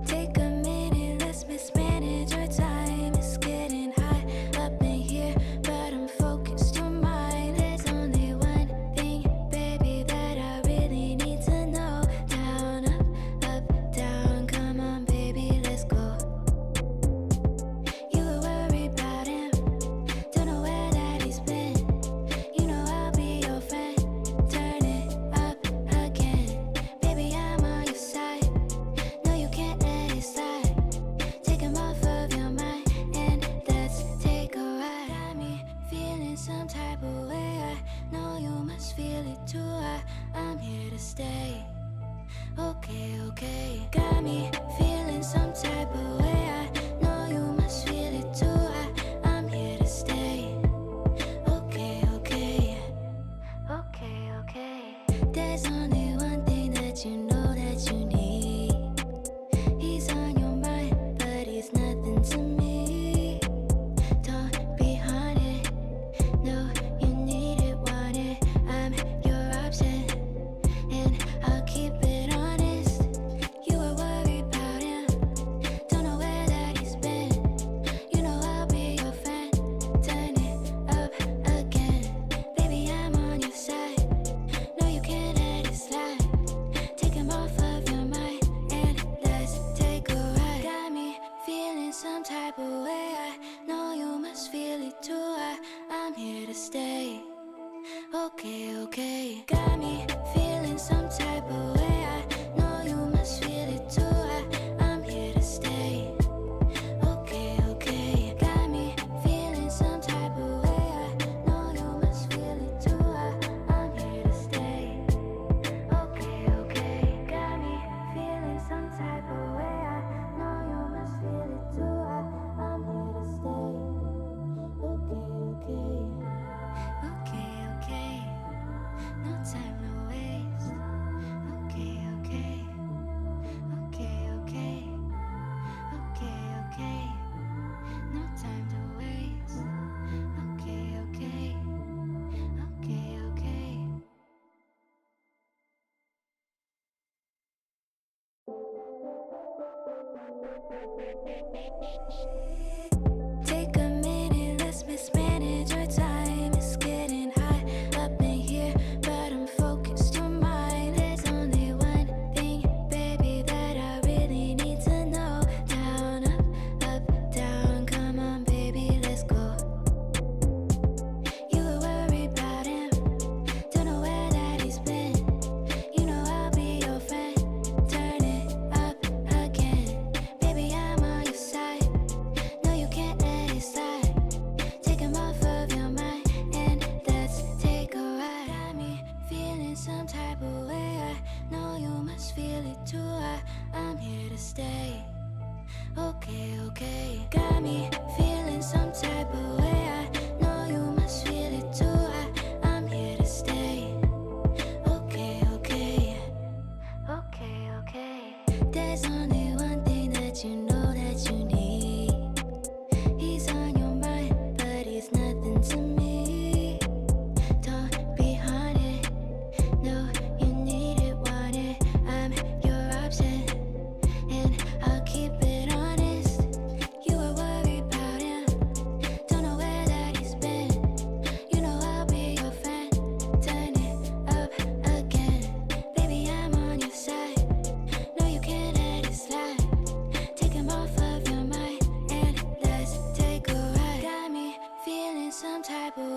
Take a minute, let's mismanage our time. It's getting hot up in here, but I'm focused on mine. There's only one thing, baby, that I really need to know. Down, up, down, come on, baby, let's go. You were worried about him, don't know where that he's been. You know I'll be your friend. Turn it up again, baby, I'm on your side. No, you can't let it slide. Take him off of your mind and let's take a ride. Got me feeling some type of way. I know you must feel it too. I'm here to stay. Okay, okay. Got me feeling some type of way. I know you must feel it too. I'm here to stay. Okay, okay. Okay, okay. There's only one thing that you know that you need. He's on your mind, but he's nothing to me. Don't be haunted. No, you need it, want it. I'm your option, and I'll keep it honest. You were worried about him, don't know where that he's been. You know I'll be your friend. Turn it up again, baby, I'm on your side. No, you can't let it slide. Take him off of your mind and let's take a ride. Got me feeling some type of way. I know you must feel it too. I'm here to stay. Okay, okay. Got me feeling some type of way. I know you must feel it too. I'm here to stay. Okay, okay. Got me feeling some type of way. I know you must feel it too. I'm here to stay. Okay, okay. Got me feeling some type of way. I know you must feel it too. I'm here to stay. Okay, okay. Okay, okay. No time, no waste. Okay, okay. Okay, okay. Okay, okay. No time to waste. Okay, okay. Okay, okay. Take a minute, let's mismanage our time. It's getting hot up in here, but I'm focused on mine. There's only one thing, baby, that I really need to know. Down, up, down, come on, baby, let's go. You were worried about him, don't know where that he's been. You know I'll be your friend. Turn it up again, baby, I'm on your side. No, you can't let it slide. Take him off of your mind and let's take a ride. Got me feeling some type of way. I know you must feel it too. I'm here to stay. Okay, okay. Got me feeling some type of way. I know you must feel it too. I'm here to stay. Okay, okay. Okay, okay. There's only one thing that you know that you need. He's on your mind, but he's nothing to me. Don't be haunted. No, you need it, want it. I'm your option, and I'll keep it honest. You were worried about him, don't know where that he's been. You know I'll be your friend. Turn it up again, baby, I'm on your side. No, you can't let it slide. Take him off of your mind and let's take a ride. Got me feeling some type of